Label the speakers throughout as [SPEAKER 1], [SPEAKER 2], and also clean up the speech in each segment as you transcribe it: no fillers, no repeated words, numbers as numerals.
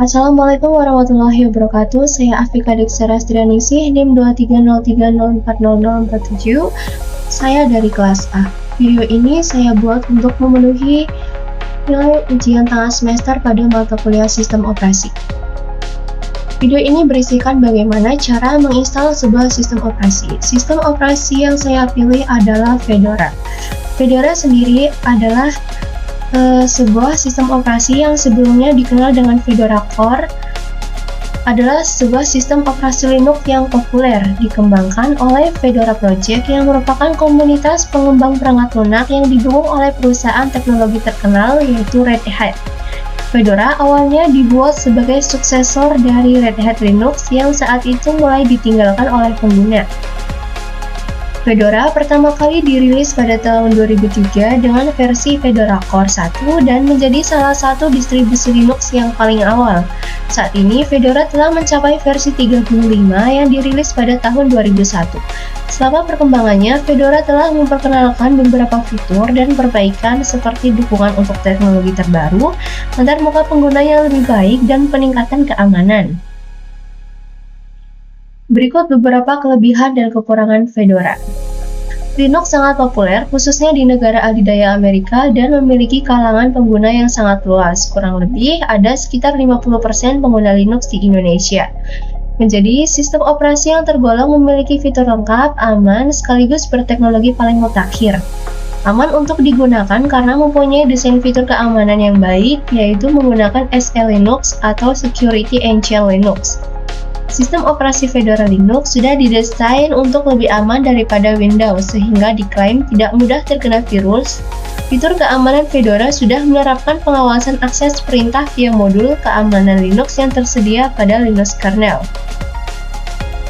[SPEAKER 1] Assalamualaikum warahmatullahi wabarakatuh. Saya Afika Deksara Strianingsih, NIM 230340047. Saya dari kelas A. Video ini saya buat untuk memenuhi nilai ujian tengah semester pada mata kuliah sistem operasi. Video ini berisikan bagaimana cara menginstal sebuah sistem operasi. Sistem operasi yang saya pilih adalah Fedora. Fedora sendiri adalah sebuah sistem operasi yang sebelumnya dikenal dengan Fedora Core, adalah sebuah sistem operasi Linux yang populer dikembangkan oleh Fedora Project yang merupakan komunitas pengembang perangkat lunak yang didukung oleh perusahaan teknologi terkenal yaitu Red Hat. Fedora awalnya dibuat sebagai suksesor dari Red Hat Linux yang saat itu mulai ditinggalkan oleh pengguna. Fedora pertama kali dirilis pada tahun 2003 dengan versi Fedora Core 1 dan menjadi salah satu distribusi Linux yang paling awal. Saat ini Fedora telah mencapai versi 35 yang dirilis pada tahun 2001. Selama perkembangannya, Fedora telah memperkenalkan beberapa fitur dan perbaikan seperti dukungan untuk teknologi terbaru, antarmuka pengguna yang lebih baik, dan peningkatan keamanan. Berikut beberapa kelebihan dan kekurangan Fedora. Linux sangat populer, khususnya di negara adidaya Amerika, dan memiliki kalangan pengguna yang sangat luas. Kurang lebih, ada sekitar 50% pengguna Linux di Indonesia. Menjadi sistem operasi yang tergolong memiliki fitur lengkap, aman, sekaligus berteknologi paling mutakhir. Aman untuk digunakan karena mempunyai desain fitur keamanan yang baik, yaitu menggunakan SE-Linux atau Security Angel Linux. Sistem operasi Fedora Linux sudah didesain untuk lebih aman daripada Windows, sehingga diklaim tidak mudah terkena virus. Fitur keamanan Fedora sudah menerapkan pengawasan akses perintah via modul keamanan Linux yang tersedia pada Linux kernel.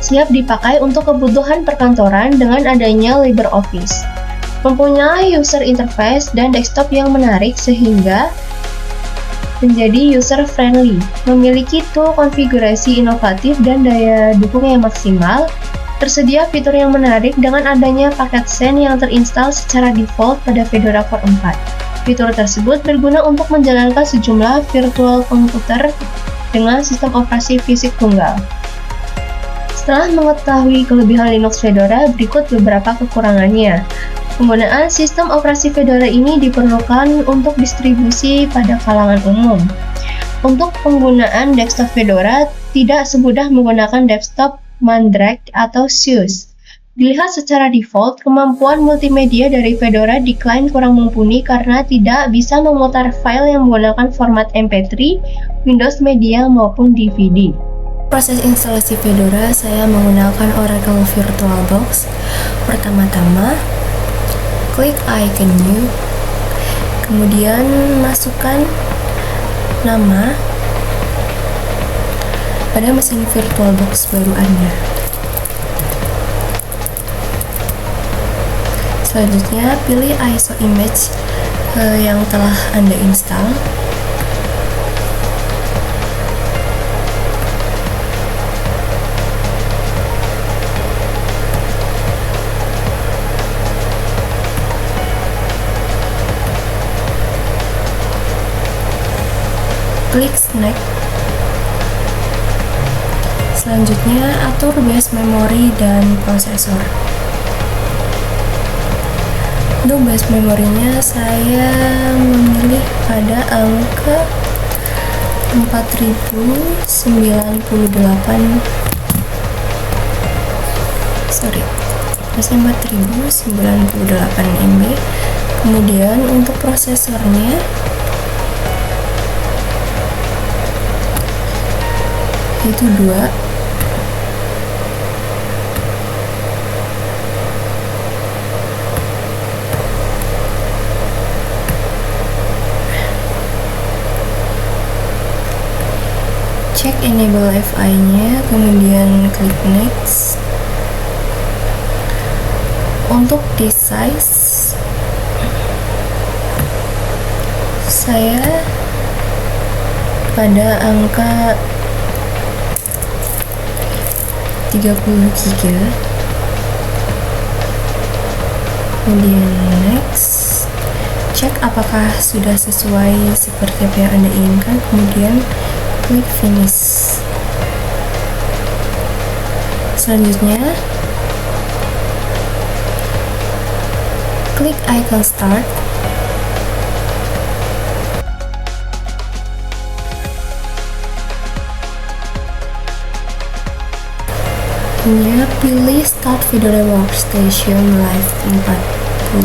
[SPEAKER 1] Siap dipakai untuk kebutuhan perkantoran dengan adanya LibreOffice. Mempunyai user interface dan desktop yang menarik sehingga menjadi user-friendly, memiliki tool konfigurasi inovatif dan daya dukung yang maksimal, tersedia fitur yang menarik dengan adanya paket Xen yang terinstal secara default pada Fedora Core 4. Fitur tersebut berguna untuk menjalankan sejumlah virtual komputer dengan sistem operasi fisik tunggal. Setelah mengetahui kelebihan Linux Fedora, berikut beberapa kekurangannya. Penggunaan sistem operasi Fedora ini diperlukan untuk distribusi pada kalangan umum. Untuk penggunaan desktop Fedora, tidak semudah menggunakan desktop Mandrake atau SUSE. Dilihat secara default, kemampuan multimedia dari Fedora diklaim kurang mumpuni karena tidak bisa memutar file yang menggunakan format MP3, Windows Media maupun DVD. Proses instalasi Fedora, saya menggunakan Oracle VirtualBox. Pertama-tama, klik icon new, kemudian masukkan nama pada mesin VirtualBox baru Anda. Selanjutnya, pilih ISO image yang telah Anda install. Klik Next. Selanjutnya, atur base memori dan prosesor. Untuk base memorinya, saya memilih pada angka 4098 MB. Kemudian untuk prosesornya itu 2. Cek enable FI nya, kemudian klik next. Untuk disk size, saya pada angka 30 GB. Kemudian next. Cek apakah sudah sesuai seperti apa yang Anda inginkan. Kemudian
[SPEAKER 2] klik finish. Selanjutnya klik icon start. Kemudian pilih Start Fedora Workstation Live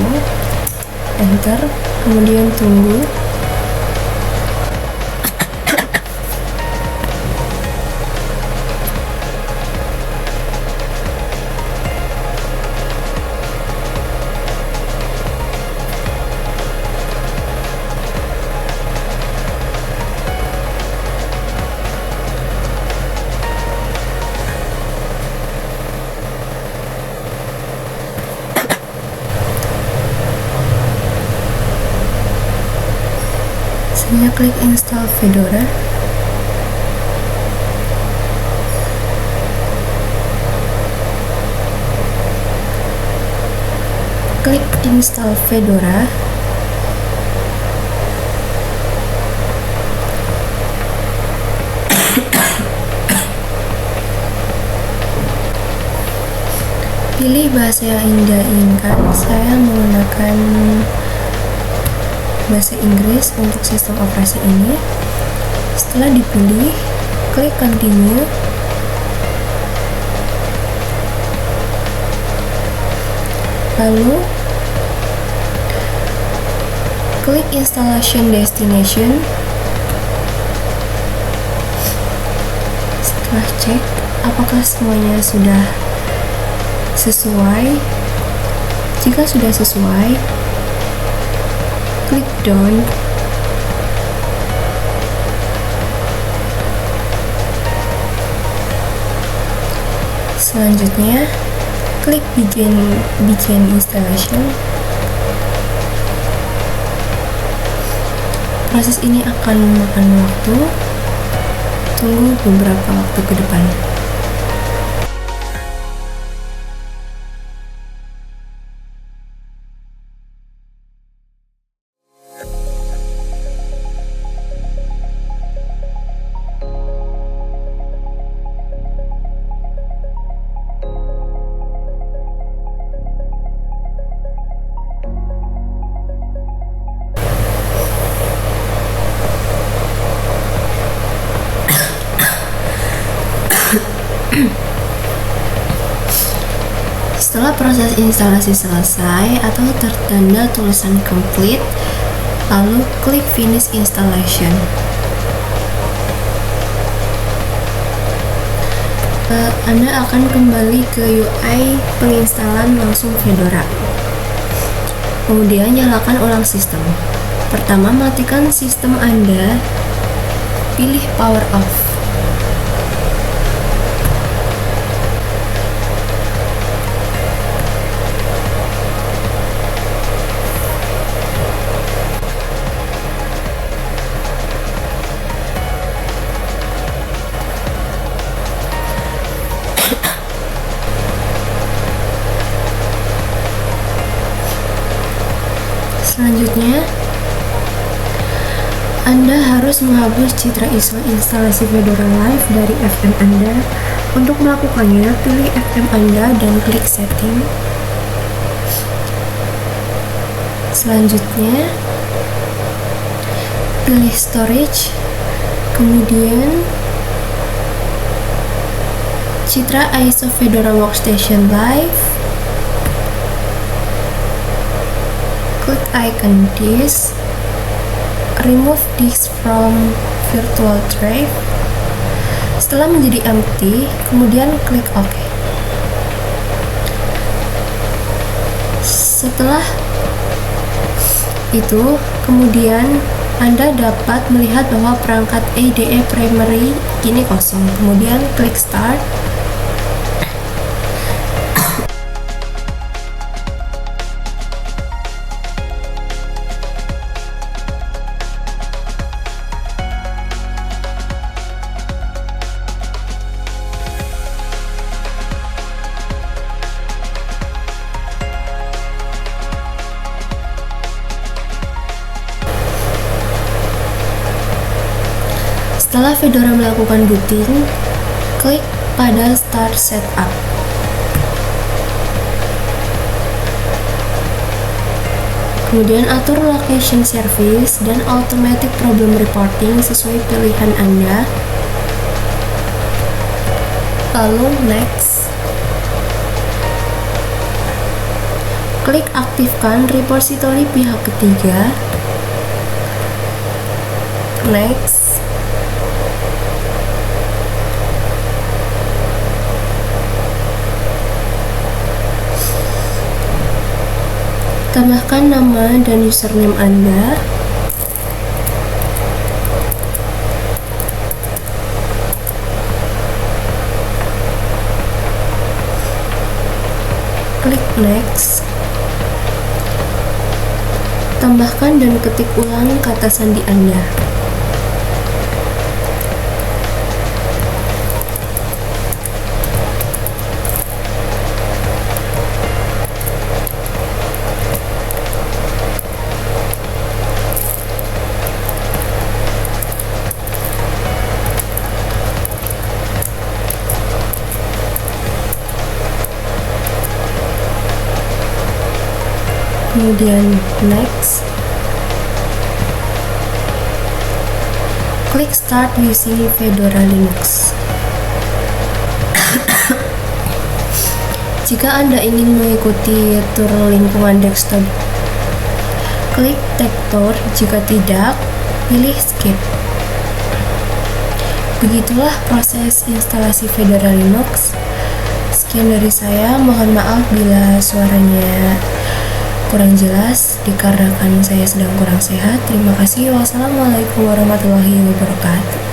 [SPEAKER 2] 40, enter, kemudian tunggu. Selanjutnya klik install Fedora. Klik install Fedora. Pilih bahasa yang Anda inginkan. Saya menggunakan bahasa Inggris untuk sistem operasi ini. Setelah dipilih, klik continue. Lalu klik installation destination. Setelah cek apakah semuanya sudah sesuai, jika sudah sesuai, klik done. Selanjutnya klik begin installation. Proses ini akan memakan waktu. Tunggu beberapa waktu ke depan. Setelah proses instalasi selesai atau tertanda tulisan complete, lalu klik finish installation. Anda akan kembali ke UI penginstalan langsung Fedora. Kemudian nyalakan ulang sistem. Pertama, matikan sistem Anda, pilih power off. Selanjutnya, Anda harus menghapus citra ISO instalasi Fedora Live dari FM Anda. Untuk melakukannya, pilih FM Anda dan klik setting. Selanjutnya, pilih storage, kemudian citra ISO Fedora Workstation Live. Klik icon disk, remove disk from virtual drive. Setelah menjadi empty, kemudian klik OK. Setelah itu, kemudian Anda dapat melihat bahwa perangkat IDE primary kini kosong. Kemudian klik start. Setelah Fedora melakukan booting, klik pada Start Setup. Kemudian atur Location Service dan Automatic Problem Reporting sesuai pilihan Anda. Lalu Next. Klik aktifkan repository pihak ketiga. Next. Tambahkan nama dan username Anda. Klik Next. Tambahkan dan ketik ulang kata sandi Anda. Kemudian Next. Klik Start using Fedora Linux. Jika Anda ingin mengikuti tur lingkungan desktop, klik Take Tour. Jika tidak, pilih Skip. Begitulah proses instalasi Fedora Linux. Sekian dari saya, mohon maaf bila suaranya kurang jelas dikarenakan saya sedang kurang sehat. Terima kasih. Wassalamualaikum warahmatullahi wabarakatuh.